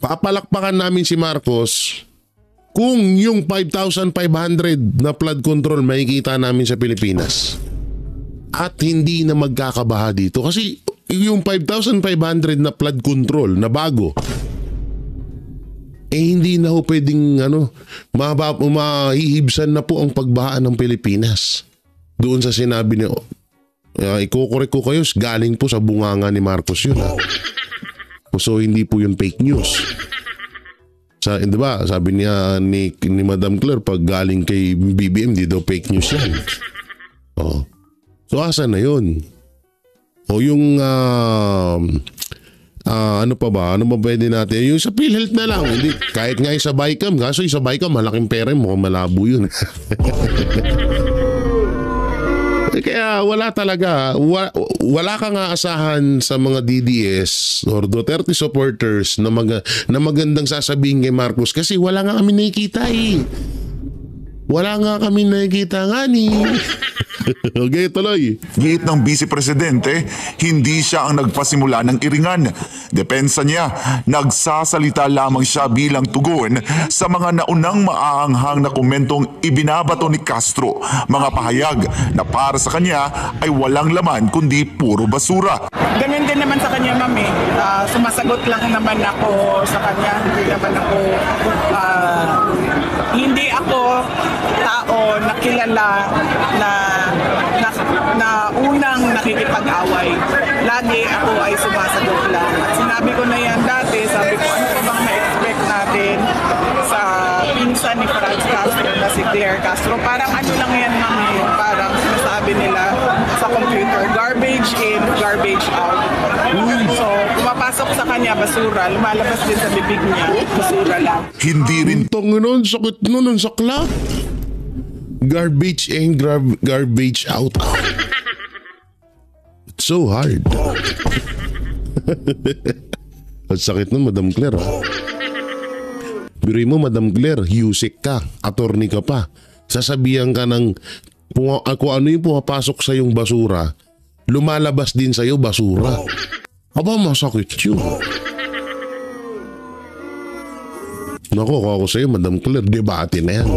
papalakpakan namin si Marcos kung yung 5,500 na flood control makikita namin sa Pilipinas. At hindi na magkakabaha dito. Kasi yung 5,500 na flood control na bago, hindi na ho pwedeng mahihibsan na po ang pagbaha ng Pilipinas. Doon sa sinabi niyo, ikukorek ko kayo, galing po sa bunganga ni Marcos yun. So hindi po yun fake news. Diba, sabi niya ni Madam Claire, pag galing kay BBM, di daw fake news yan. So asan na yun? O yung ano pa ba? Ano ba pwede natin? Yung sa PhilHealth na lang. Hindi, kahit nga sa Bicam. Kaso yung sa Bicam, malaking pera, mukhang malabo yun. Kaya wala talaga. Wala kang aasahan sa mga DDS or Duterte supporters na magandang sasabihin kay Marcos kasi wala nga kami nakikita eh. Wala nga kami nakikita nga ni. Okay, tuloy. Giit ng Vice Presidente, hindi siya ang nagpasimula ng iringan. Depensa niya, nagsasalita lamang siya bilang tugon sa mga naunang maaanghang na komentong ibinabato ni Castro. Mga pahayag na para sa kanya ay walang laman kundi puro basura. Ganun din naman sa kanya, ma'am eh. Sumasagot lang naman ako sa kanya. Hindi ako tao na kilala na unang nakikipag-away. Lagi ako ay sumasagot lang. Sinabi ko na yan dati, sabi ko ano bang na-expect natin sa pinsan ni Franz Castro na si Claire Castro. Parang ano lang yan, ma'am, parang sinasabi nila sa computer, garbage in, garbage out. So, pumapasok sa kanya basura, lumalabas din sa bibig niya, basura lang. Hindi rin nun, sakit nun ang sakla. Garbage in, garbage out. It's so hard. Ang sakit nun, Madam Claire. Biruin mo, Madam Claire, Yusik ka, attorney ka pa. Sasabihan ka ng kung ano yung pumapasok sa yung basura, lumalabas din sa iyo basura. Aba, masakit yun. Naku, ako sa iyo, Madam Claire, debate na yan.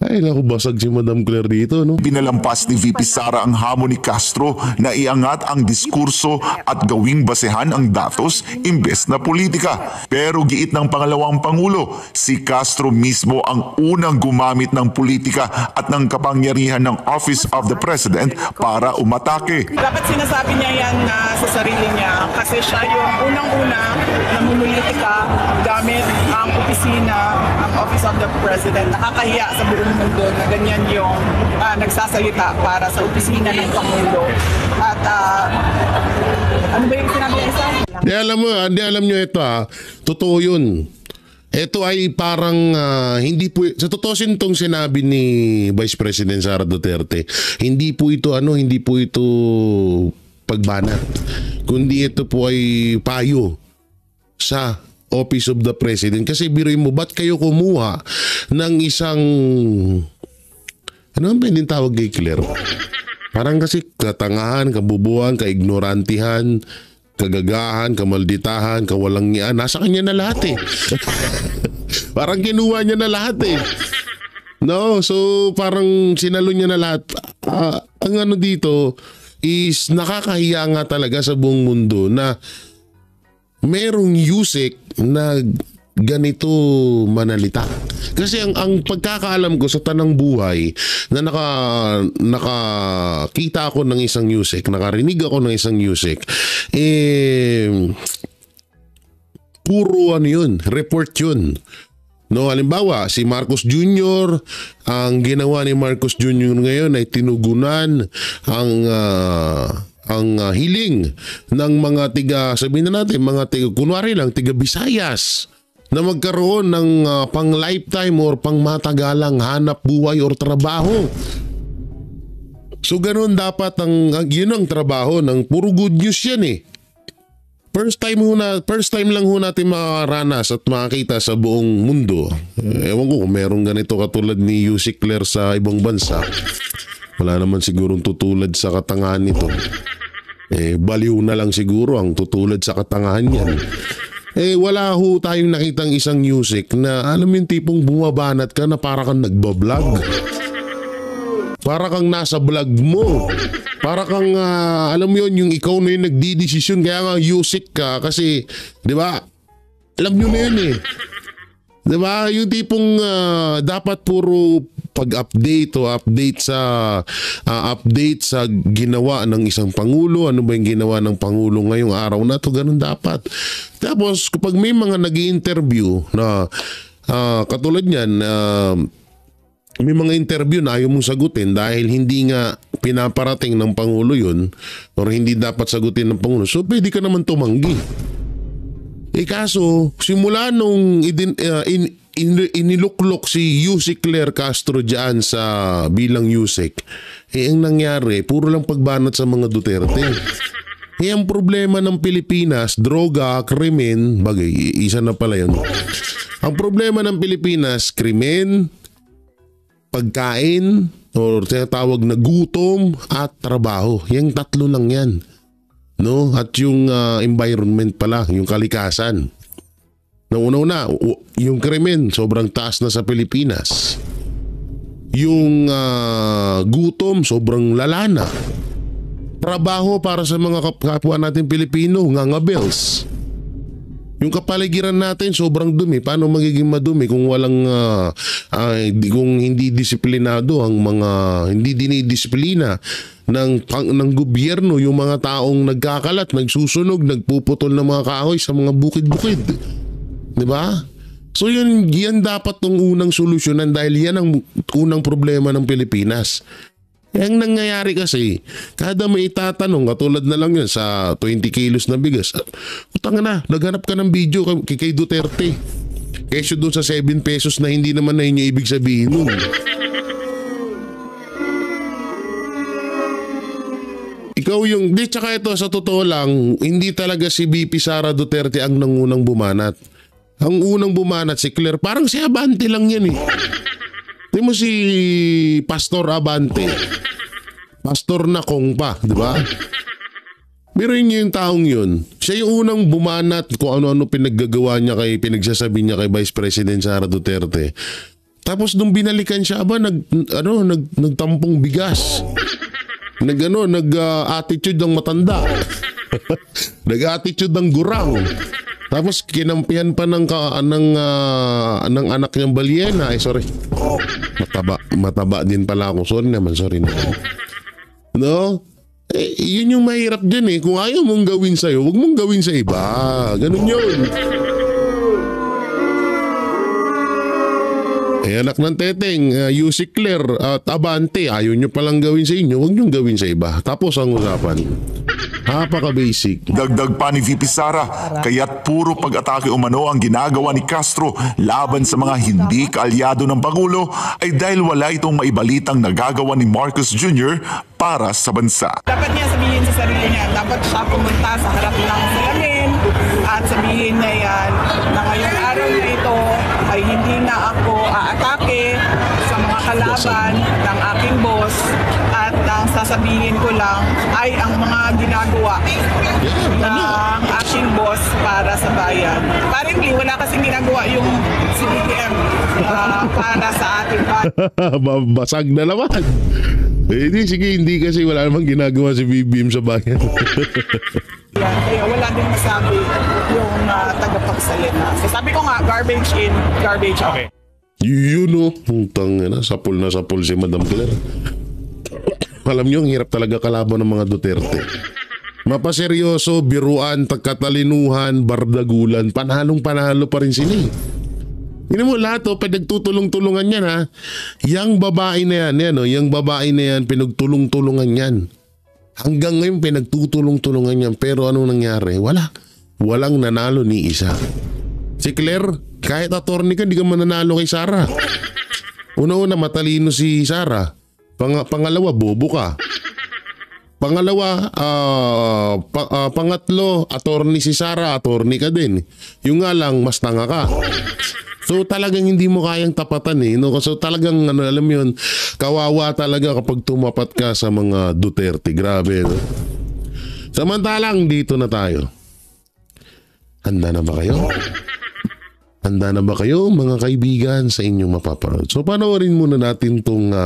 Ay, naku, basag si Madam Claire dito, no? Binalampas ni VP Sara ang hamon ni Castro na iangat ang diskurso at gawing basehan ang datos imbes na politika. Pero giit ng pangalawang Pangulo, si Castro mismo ang unang gumamit ng politika at ng kapangyarihan ng Office of the President para umatake. Dapat sinasabi niya yan sa sarili niya kasi siya yung unang-una na mumulitika gamit ang opisina, ang Office of the President. Nakakahiya sa buong mundo na ganyan yung nagsasalita para sa opisina ng Pangulo. At ano ba yung sinabi niya isa? Di alam nyo ito totoo yun. Ito ay parang hindi po, sa totosin tong sinabi ni Vice President Sara Duterte, hindi po ito pagbanat, kundi ito po ay payo sa Office of the President. Kasi biruin mo, ba't kayo kumuha ng isang, ano ang pwedeng tawag kay Claire? Parang kasi katangahan, kabubuhan, kaignorantihan, kagagahan, kamalditahan, kawalangian, nasa kanya na lahat eh. Parang kinuha niya na lahat eh. No, so parang sinalo niya na lahat. Ang ano dito is nakakahiya nga talaga sa buong mundo na merong Yusek na ganito manalita. Kasi ang pagkakaalam ko sa tanang buhay na nakakita ako ng isang Yusek, nakarinig ako ng isang Yusek, puro ano yun, report yun. No, halimbawa, si Marcos Jr., ang ginawa ni Marcos Jr. ngayon ay tinugunan ang hiling ng mga sabihin na natin, kunwari lang, tiga Visayas, na magkaroon ng pang lifetime or pang matagalang hanap buhay or trabaho. So ganun dapat yun ang trabaho ng puro good news yan eh. First time lang ho natin makaranas at makakita sa buong mundo. Ewan ko kung merong ganito katulad ni Yusik Claire sa ibang bansa. Wala naman sigurong tutulad sa katangahan nito. Baliw na lang siguro ang tutulad sa katangahan yan. Wala ho tayong nakitang isang music na alam mo yung tipong bumabanat ka na para kang nagbablog. Para kang nasa vlog mo. Para kang, alam mo yun, yung ikaw na yung nagdidesisyon. Kaya nga music ka kasi, di ba, alam nyo na yun eh. Di ba, yung tipong dapat puro pag-update o update sa ginawa ng isang pangulo. Ano ba yung ginawa ng pangulo ngayong araw na to? Ganun dapat. Tapos kapag may mga nag-i-interview na katulad niyan, may mga interview na ayaw mong sagutin dahil hindi nga pinaparating ng pangulo yun or hindi dapat sagutin ng pangulo. So pwede ka naman tumanggi. Kaso simula nung iniluklok si Yusek Claire Castro dyan sa bilang Yusek, ang nangyari puro lang pagbanat sa mga Duterte. Ang problema ng Pilipinas, droga, krimen, bagay, isa na pala yun. Ang problema ng Pilipinas, krimen, pagkain, o tinatawag na gutom at trabaho. Yung tatlo lang yan. No? At yung environment pala, yung kalikasan. Na una-una, yung krimen, sobrang taas na sa Pilipinas. Yung gutom, sobrang lala na. Trabaho para sa mga kapwa natin Pilipino, ngangabels. Yung kapaligiran natin sobrang dumi. Paano magiging madumi kung walang kung hindi disiplinado ang mga hindi dinidisiplina ng gobyerno yung mga taong nagkakalat, nagsusunog, nagpuputol ng mga kahoy sa mga bukid-bukid. 'Di ba? So yan dapat tong unang solusyonan dahil yan ang unang problema ng Pilipinas. Ang nangyayari kasi, kada may itatanong, katulad na lang yun sa 20 kilos na bigas, utang na, naghanap ka ng video kay Duterte. Kesyo doon sa 7 pesos na hindi naman na yun yung ibig sabihin nun. Ikaw yung, tsaka ito sa totoo lang, hindi talaga si VP Sara Duterte ang nangunang bumanat. Ang unang bumanat si Claire, parang si Abante lang yan eh. Di mo si Pastor Abante. Pastor na kong pa, di ba? Meron niyo yung taong yun. Siya yung unang bumanat kung ano-ano pinaggagawa niya pinagsasabi niya kay Vice President Sara Duterte. Tapos nung binalikan siya, nagtampong bigas. Nag-attitude ng matanda. Nag-attitude ng gurang. Tapos kinampihan pa ng anak niyang balyena. Sorry. Mataba din pala ako. Sorry naman. No? Yun yung mahirap dyan eh. Kung ayaw mong gawin sa'yo, huwag mong gawin sa iba. Ganun yun. Anak ng teteng, Yusek Claire at Abante, ayaw nyo palang gawin sa inyo, huwag nyo gawin sa iba. Tapos ang usapan. Napaka-basic. Dagdag pa ni VP Sara, kaya't puro pag-atake umano ang ginagawa ni Castro laban sa mga hindi kaalyado ng Pangulo ay dahil wala itong maibalitang nagagawa ni Marcos Jr. para sa bansa. Dapat niya sabihin sa sarili niya, dapat siya pumunta sa harap ng salamin at sabihin niya yan na ngayong araw na ito ay hindi na ako aatake sa mga kalaban ng aking boss at ang sasabihin ko lang ay ang mga ginagawa ng aking boss para sa bayan. Apparently, wala kasing ginagawa yung CBTM para sa ating bayan. Basag na naman. Sige, hindi kasi wala namang ginagawa si BBM sa bayan. Kaya wala din masabi yung tagapagsalita. So sabi ko nga, garbage in, garbage out. Okay. Yun o, sapul na sapul si Madam Claire. Alam nyo, ang hirap talaga kalaban ng mga Duterte. Mapaseryoso, biruan, tagkatalinuhan, bardagulan, panhalong-panhalo pa rin sila eh. Hindi mo lahat pinagtutulong-tulungan yan ha. Yang babae na yan, yung babae na yan, pinagtulong-tulungan yan. Hanggang ngayon pinagtutulong-tulungan yan. Pero anong nangyari? Walang nanalo ni isa. Si Claire, kahit attorney ka, di ka mananalo kay Sara. Una-una, matalino si Sara. Pangalawa, bobo ka. Pangatlo, attorney si Sara, attorney ka din. Yung nga lang, mas tanga ka. So talagang hindi mo kayang tapatan no? So talagang alam mo yun, kawawa talaga kapag tumapat ka sa mga Duterte. Grabe. No? Samantalang dito na tayo. Handa na ba kayo? Handa na ba kayo mga kaibigan sa inyong mapapanood? So panoorin muna natin tong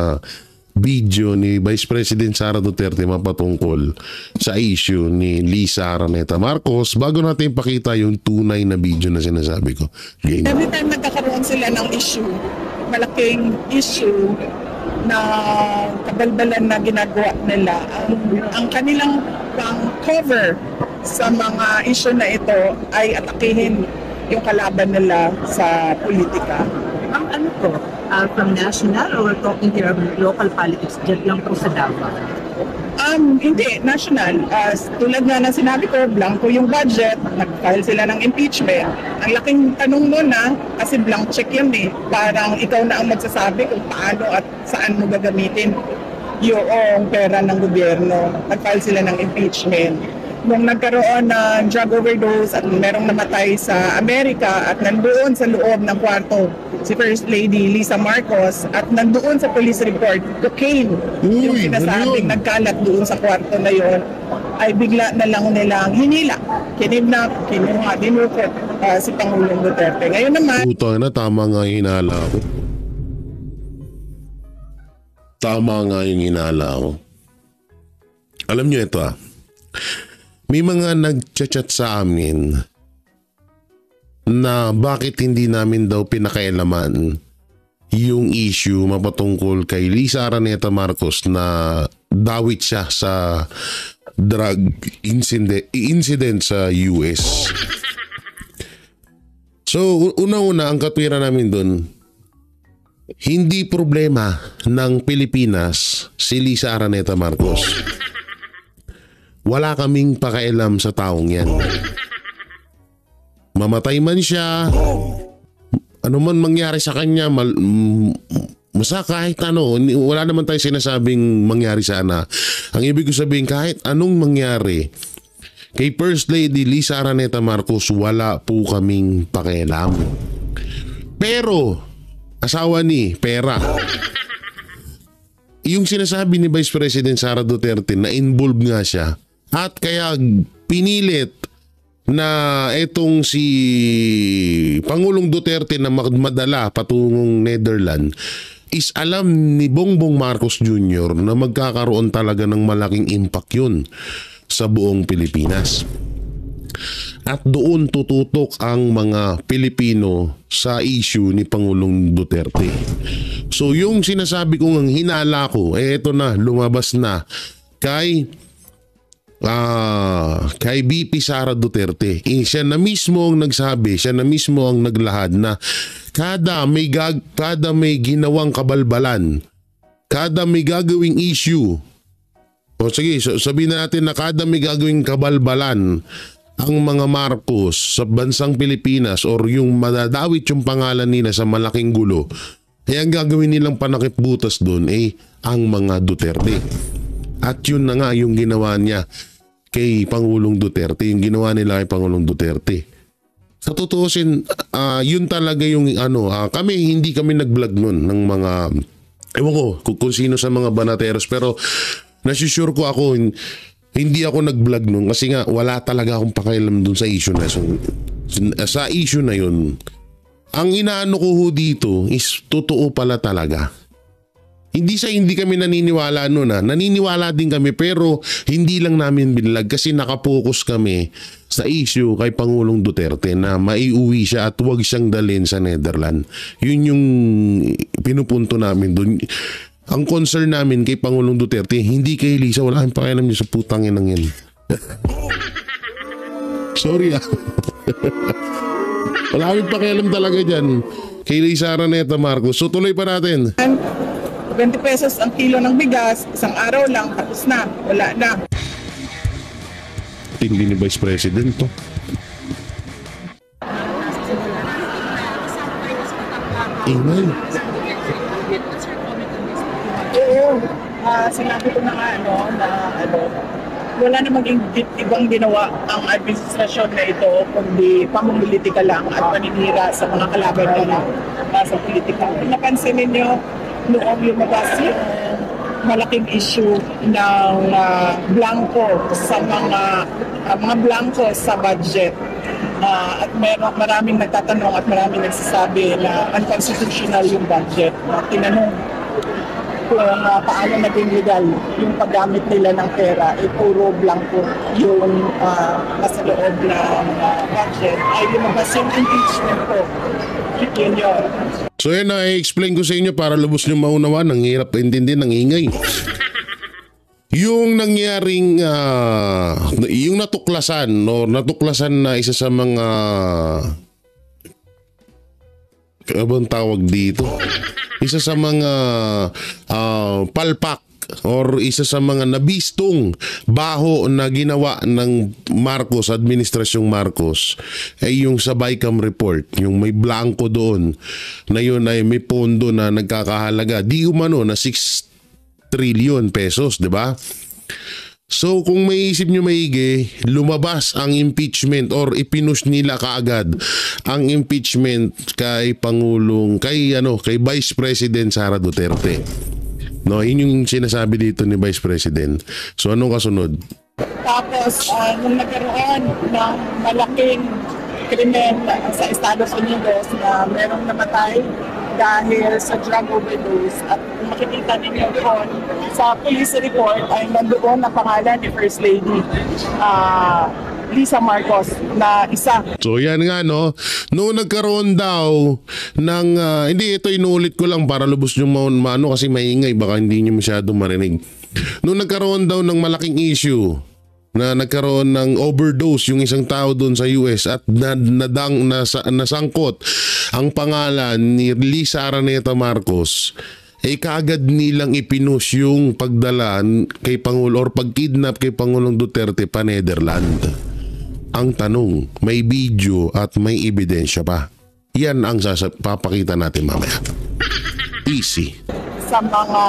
video ni Vice President Sara Duterte mapatungkol sa issue ni Lisa Araneta Marcos bago natin pakita yung tunay na video na sinasabi ko. Game. Every time nagkakaroon sila ng issue, malaking issue na kabalbalan na ginagawa nila, ang kanilang pang-cover sa mga issue na ito ay atakihin yung kalaban nila sa politika. Ang ano po, from national or we're talking here of local politics, dyan lang po sa Davao? Hindi, national. Tulad nga na sinabi ko, blanco yung budget, nag-file sila ng impeachment. Ang laking tanong nun kasi blank check yun Parang ikaw na ang magsasabi kung paano at saan mo gagamitin yung pera ng gobyerno. Nag-file sila ng impeachment. Nung nagkaroon ng drug overdose at merong namatay sa Amerika at nandoon sa loob ng kwarto si First Lady Lisa Marcos at nandoon sa police report, cocaine, yung sinasabing nagkalat doon sa kwarto na yon, ay bigla na lang nilang hinila, kinidnap, kinuha, dinukot si Pangulong Duterte. Ngayon naman, Puto na, tama nga yung hinala ko. Tama nga yung hinala ko. Alam nyo ito may mga nag-chat sa amin na bakit hindi namin daw pinakailaman yung issue mapatungkol kay Lisa Araneta Marcos na dawit siya sa drug incident sa US. So, una-una, ang katwiran namin doon, hindi problema ng Pilipinas si Lisa Araneta Marcos. Wala kaming pakialam sa taong yan. Mamatay man siya, ano man mangyari sa kanya, basta kahit ano, wala naman tayo sinasabing mangyari sana. Ang ibig ko sabihin, kahit anong mangyari, kay First Lady Lisa Araneta Marcos, wala po kaming pakialam. Pero, asawa ni pera. Yung sinasabi ni Vice President Sara Duterte na involved nga siya, at kaya pinilit na itong si Pangulong Duterte na madala patungong Netherlands is alam ni Bongbong Marcos Jr. na magkakaroon talaga ng malaking impact yun sa buong Pilipinas. At doon tututok ang mga Pilipino sa issue ni Pangulong Duterte. So yung sinasabi kong ang hinala ko, eto na, lumabas na kay VP Sara Duterte. Siya na mismo ang nagsabi, siya na mismo ang naglahad na kada may ginawang kabalbalan, kada may gagawing issue, o sige, sabihin na natin na kada may gagawing kabalbalan ang mga Marcos sa bansang Pilipinas or yung madadawit yung pangalan nila sa malaking gulo, ay ang gagawin nilang panakipbutas doon ang mga Duterte. At yun na nga yung ginawa niya kay Pangulong Duterte, yung ginawa nila kay Pangulong Duterte. Sa tutuusin, yun talaga yung hindi kami nag-vlog nun ng mga, ewan ko kung sino sa mga banateros, pero nasusure ko ako, hindi ako nag-vlog nun kasi nga wala talaga akong pakialam dun sa issue na. So, sa issue na yun, ang inaano ko dito is totoo pala talaga. Hindi kami naniniwala noon naniniwala din kami pero hindi lang namin binlag kasi nakapokus kami sa issue kay Pangulong Duterte na maiuwi siya at huwag siyang dalhin sa Netherlands. Yun yung pinupunto namin doon. Ang concern namin kay Pangulong Duterte, hindi kay Lisa, wala kang pakialam niyo sa putang inang yan. Sorry wala kang pakialam talaga dyan kay Lisa Araneta Marcos. So tuloy pa natin. 20 pesos ang kilo ng bigas, isang araw lang, tapos na, wala na. Tindi ni Vice President to. Ingay. Oo, sinabi ko na nga, wala na maging ibang ginawa ang administrasyon na ito kundi pamumulitika lang at paninira sa mga kalaban nila sa politika. Kung napansin ninyo, noong lumabas yung malaking issue ng blanco sa mga blanco sa budget. At maraming nagtatanong at maraming nagsasabi na unconstitutional yung budget. Tinanong kung paano naging legal yung paggamit nila ng pera, puro blanco yung nasa loob ng budget, ay lumabas yung impeachment ko. Yun yun. So yan na, i-explain ko sa inyo para lubos nyo maunawa, nang hirap intindihin, ng ingay. Yung nangyaring, yung natuklasan na isa sa mga, abang tawag dito? Isa sa mga palpak or isa sa mga nabistong baho na ginawa ng Administrasyong Marcos ay yung sa BICAM report, yung may blanco doon na yun ay may pondo na nagkakahalaga di umano na 6 trillion pesos, di ba? So kung may isip nyo maigi, lumabas ang impeachment or ipinush nila kaagad ang impeachment kay Vice President Sara Duterte. No, yun yung sinasabi dito ni Vice President. So anong kasunod? Tapos nung nagkaroon ng malaking krimen sa Estados Unidos na merong namatay dahil sa drug overdose, at kung makikita ninyo doon sa police report ay nandoon ang pangalan ni First Lady Lisa Marcos na isa. So yan nga no, noong nagkaroon daw ng, hindi ito inuulit ko lang para lubos yung maano kasi maingay baka hindi nyo masyadong marinig. Noong nagkaroon daw ng malaking issue na nagkaroon ng overdose yung isang tao doon sa US at nasangkot ang pangalan ni Lisa Araneta Marcos, kaagad nilang ipinush yung pagdala kay Pangulo or pagkidnap kay Pangulong Duterte pa Netherlands. Ang tanong, may video at may ebidensya pa? Yan ang papakita natin mamaya. Easy. Sa mga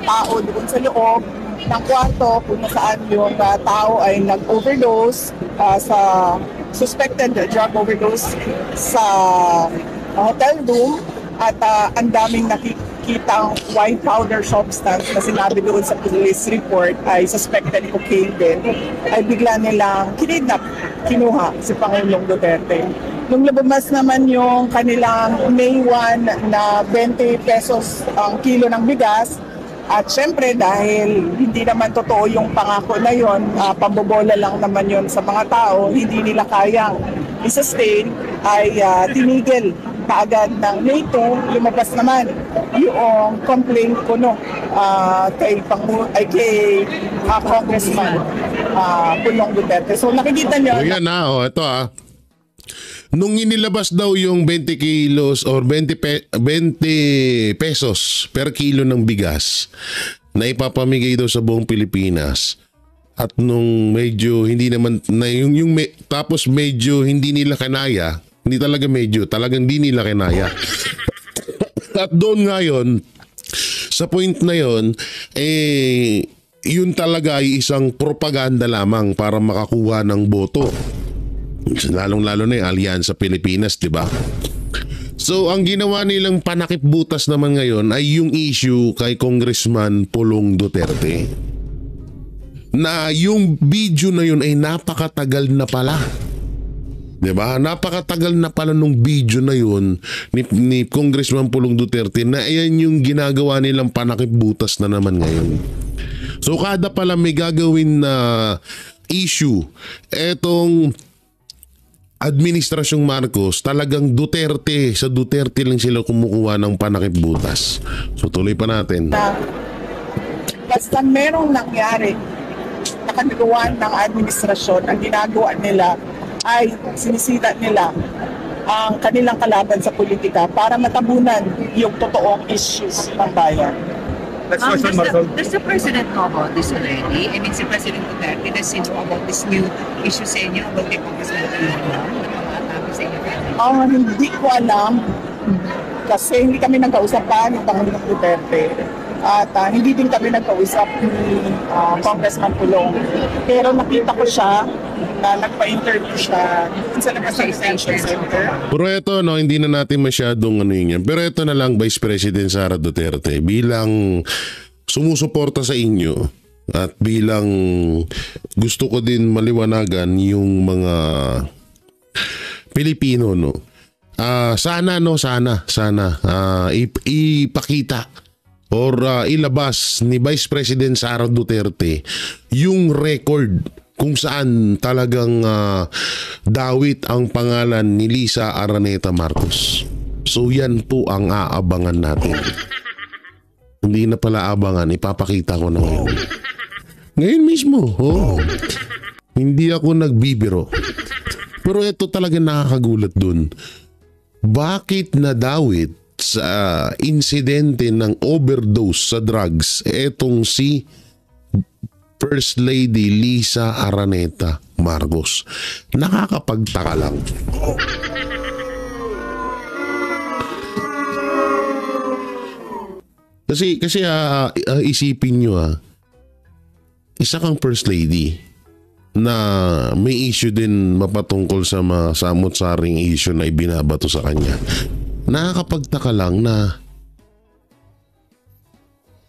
tao doon sa loob ng kwarto kung nasaan yung tao ay nag-overdose sa suspected drug overdose sa hotel room, at ang daming nakikitang white powder substance na sinabi doon sa police report ay suspected cocaine din, ay bigla nilang kinuha si Pangulong Duterte. Nung lumabas naman yung kanilang May 1 na 20 pesos ang kilo ng bigas, at syempre dahil hindi naman totoo yung pangako na yon, pambobola lang naman yon sa mga tao, hindi nila kayang i-sustain, ay tinigil kaagad ng May 2, lumabas naman yung complaint ko kay Congressman Pulong Duterte. So nakikita nyo. So yan ito nung inilabas daw yung 20 kilos or 20 pesos per kilo ng bigas na ipapamigay daw sa buong Pilipinas, at nung medyo hindi naman tapos medyo hindi nila kanaya, hindi talaga medyo, talagang hindi nila kinaya. At doon ngayon, sa point na yon, yun talaga ay isang propaganda lamang para makakuha ng boto. Lalong-lalo na yung Alyansa Pilipinas, di ba? So, ang ginawa nilang panakip butas naman ngayon ay yung issue kay Congressman Pulong Duterte. Na yung video na yun ay napakatagal na pala. Diba? Napakatagal na pala nung video na yun ni Congressman Pulong Duterte na ayan yung ginagawa nilang panakip-butas na naman ngayon. So kada pala may gagawin na issue, etong Administrasyong Marcos, talagang sa Duterte lang sila kumukuha ng panakip-butas. So tuloy pa natin. Basta merong nangyari na kanagawa ng administrasyon, ang ginagawa nila ay sinisita nila ang kanilang kalaban sa politika para matabunan yung totoong issues ng bayan. Does the President know about this already? I mean, si President Duterte, does he know about this new issue sa inyo about the Congressman Pulong na mga atabi sa inyo? Hindi ko alam Kasi hindi kami nagkausapan ng Pangulong Duterte. At hindi din kami nagkausap ni Congressman Pulong. Pero nakita ko siya na nagpa-interview siya sa labas ng detention center. Pero ito, no, hindi na natin masyadong ano yun yan. Pero ito na lang, Vice President Sara Duterte, bilang sumusuporta sa inyo at bilang gusto ko din maliwanagan yung mga Pilipino, no. Sana ipakita or ilabas ni Vice President Sara Duterte yung record kung saan talagang dawit ang pangalan ni Lisa Araneta Marcos. So yan po ang aabangan natin. Hindi na pala abangan, ipapakita ko na ngayon. Ngayon mismo, hindi ako nagbibiro. Pero ito talaga nakakagulat dun. Bakit nadawit sa insidente ng overdose sa drugs etong si First Lady Lisa Araneta Marcos? Nakakapagtaka lang. Kasi isipin nyo isa kang First Lady na may issue din mapatungkol sa samot-saring issue na ibinabato sa kanya. Nakakapagtaka lang na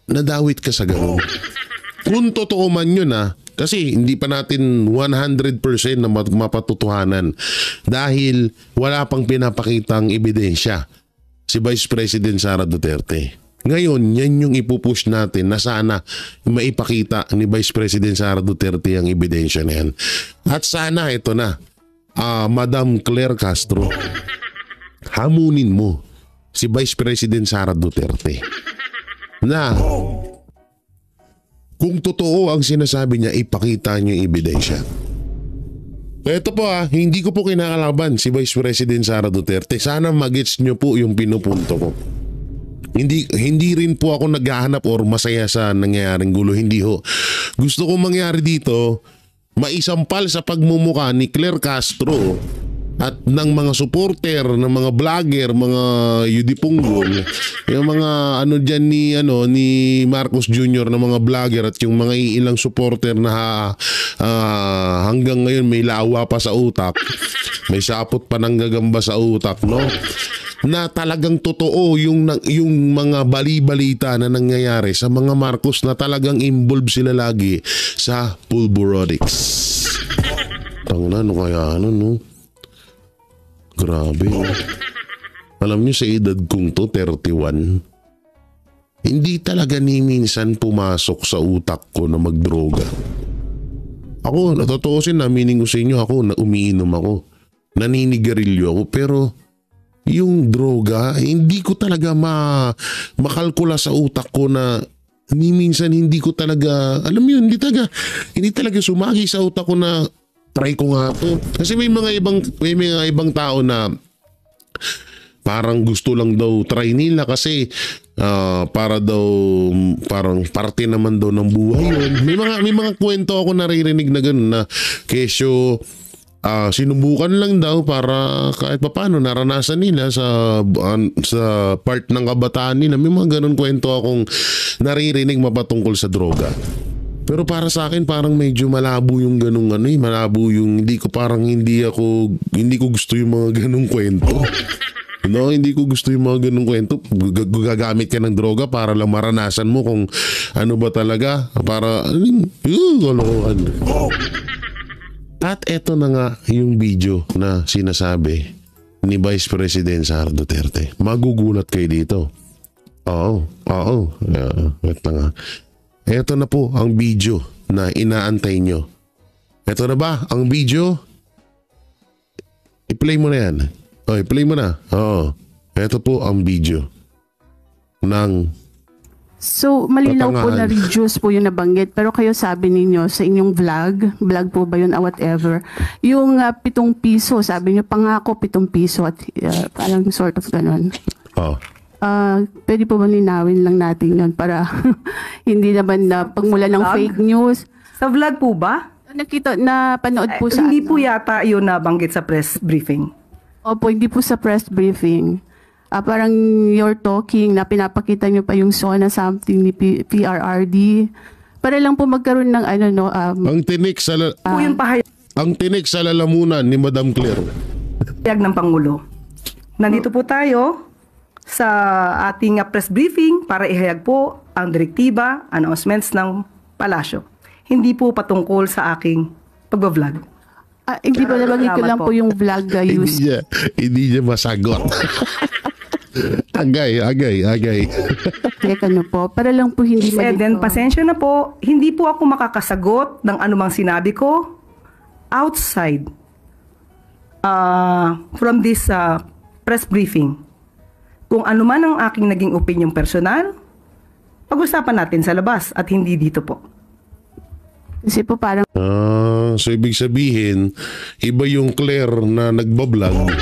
nadawit ka sa ganun. Kung totoo man yun kasi hindi pa natin 100% na mapatutuhanan dahil wala pang pinapakitang ebidensya si Vice President Sara Duterte. Ngayon, yan yung ipupush natin na sana maipakita ni Vice President Sara Duterte ang ebidensya na yan. At sana ito na, Madam Claire Castro, hamunin mo si Vice President Sara Duterte na kung totoo ang sinasabi niya, ipakita niyo yung ebidensya. Ito po hindi ko po kinakalaban si Vice President Sara Duterte. Sana magets niyo po yung pinupunto ko. Hindi rin po ako naghahanap or masaya sa nangyayaring gulo. Hindi ho. Gusto ko mangyari dito, maisampal sa pagmumuka ni Claire Castro at ng mga supporter, ng mga vlogger, mga yudipunggol, yung mga dyan ni Marcos Jr. na mga vlogger at yung mga ilang supporter na hanggang ngayon may lawa pa sa utak, may sapot pa ng gagamba sa utak, no? Na talagang totoo yung mga bali-balita na nangyayari sa mga Marcos na talagang involved sila lagi sa pulborotics. Ano kaya no? Grabe. Alam niyo sa edad kong to, 31, hindi talaga ni minsan pumasok sa utak ko na magdroga. Ako, natotoosin, aminin ko sa inyo, ako na umiinom ako. Naninigarilyo ako, pero yung droga, hindi ko talaga makalkula sa utak ko na ni minsan hindi ko talaga, alam mo yun, hindi talaga sumagi sa utak ko na try ko nga to. Kasi may mga ibang tao na parang gusto lang daw try nila kasi para daw parang parte naman daw ng buhay yun. May mga kwento ako naririnig na gano'n na kesyo sinubukan lang daw para kahit papaano naranasan nila sa part ng kabataan nila. May mga ganun kwento akong naririnig mapatungkol sa droga. Pero para sa akin parang medyo malabo yung ganung malabo yung hindi ko gusto yung mga ganung kwento. No, hindi ko gusto yung mga ganung kwento. Gagamit ka ng droga para lang maranasan mo kung ano ba talaga para kalokohan. At eto na nga yung video na sinasabi ni Vice President Sara Duterte. Magugulat kayo dito. Oo. Wait lang nga. Eto na po ang video na inaantay nyo. Eto na ba ang video? I-play mo na yan. I-play mo na. Oo. Eto po ang video ng So, malinaw po na reduce po yung nabanggit. Pero kayo sabi ninyo sa inyong vlog po ba yun, whatever, yung 7 piso, sabi niyo pangako 7 piso at parang sort of ganun. Pwede po ba linawin lang natin yun para hindi naman na pagmula ng fake news. Sa vlog po ba? Napanood po sa Hindi po yata yun nabanggit sa press briefing. Opo, hindi po sa press briefing. parang you're talking na pinapakita nyo pa yung SONA something ni PRRD. Para lang po magkaroon ng Ang tinik sa Po yung pahayag ang tinik sa lalamunan ni Madam Claire. ng Pangulo. Nandito po tayo sa ating press briefing para ihayag po ang direktiba, announcements ng Palasyo. Hindi po patungkol sa aking pagbablog. Hindi ba nabanggit ko Salamat lang po yung vlog use. Hindi niya masagot. agay. Teka po, para lang po hindi Miss Eden, pasensya na po, hindi po ako makakasagot ng anumang sinabi ko outside from this press briefing. Kung ano man ang aking naging opinion personal, pag-usapan natin sa labas at hindi dito po. Kasi po parang So ibig sabihin, iba yung Claire na nagbablog,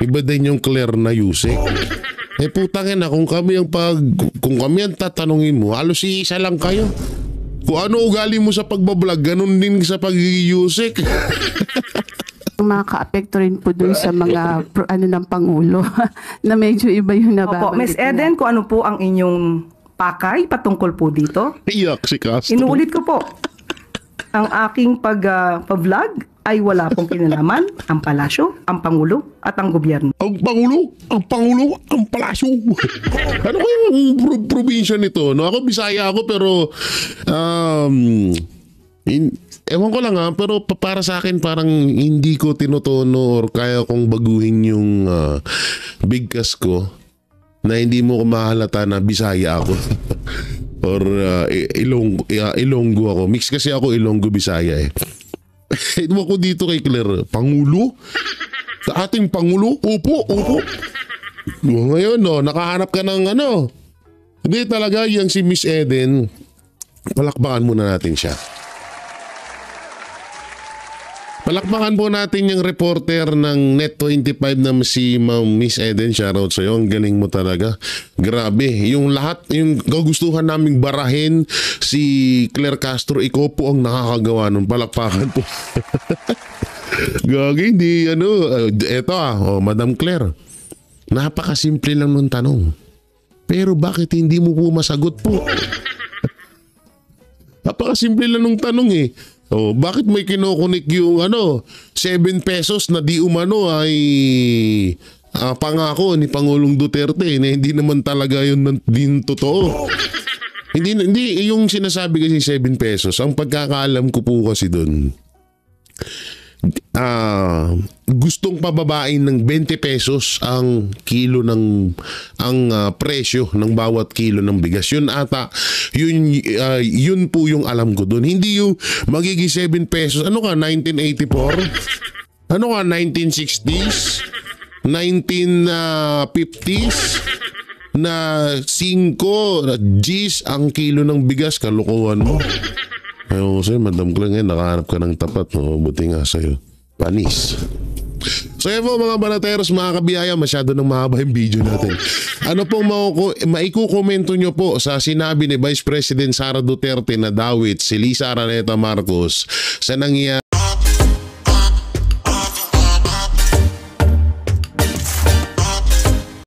iba din yung Claire na yusik. Putangin na, kung kami ang tatanungin mo, halos isa lang kayo. Kung ano ugali mo sa pagbablog, ganun din sa pag-yusik. makaka-apekto rin po dun sa mga ng Pangulo na medyo iba yung nababanggit. Opo, Miss Eden, kung ano po ang inyong pakay patungkol po dito, Iyak si Castro. inuulit ko po. Ang aking pag-vlog ay wala pong kinalaman ang palasyo, ang Pangulo at ang gobyerno. Ang Pangulo, ang palasyo. Ano kayong probinsya nito? No, ako Bisaya ako pero ewan ko lang pero para sa akin parang hindi ko tinutono or kaya kong baguhin yung bigkas ko na hindi mo ko mahalata na Bisaya ako. Or Ilonggo ako. Mix kasi ako Ilonggo-Bisaya eh. Ito ko dito kay Claire, Pangulo? Sa ating Pangulo? Opo. Ngayon nakahanap ka ng Hindi talaga yung si Miss Eden. Palakpakan muna natin siya. Palakpakan po natin yung reporter ng Net25 na si Miss Eden. Shoutout sa'yo. Ang galing mo talaga. Grabe. Yung lahat, yung kagustuhan naming barahin si Claire Castro, ikaw po ang nakakagawa nun. Palakpakan po. Gagi, hindi eto Madam Claire. Napakasimple lang nung tanong. Pero bakit hindi mo po masagot po? Napakasimple lang nung tanong eh. Bakit may kinokonik yung 7 pesos na di umano ay pangako ni Pangulong Duterte na hindi naman talaga yun din totoo. Hindi yung sinasabi kasi 7 pesos. Ang pagkakaalam ko po kasi doon, gustong pababain ng 20 pesos ang kilo ng presyo ng bawat kilo ng bigas. Yun ata, yun po yung alam ko doon. Hindi yung magiging 7 pesos. Ano ka, 1984? Ano ka, 1960s? 1950s? Na 5 G's ang kilo ng bigas, kalukuhan mo. Ayaw sa'yo, Madam Claire, ngayon nakahanap ka ng tapat. Buti nga sa'yo. Panis. So yun po mga banateros, mga kabiyaya, masyado nang mahaba yung video natin. Ano pong maikukomento nyo po sa sinabi ni Vice President Sara Duterte na dawit si Lisa Araneta Marcos sa nangyayari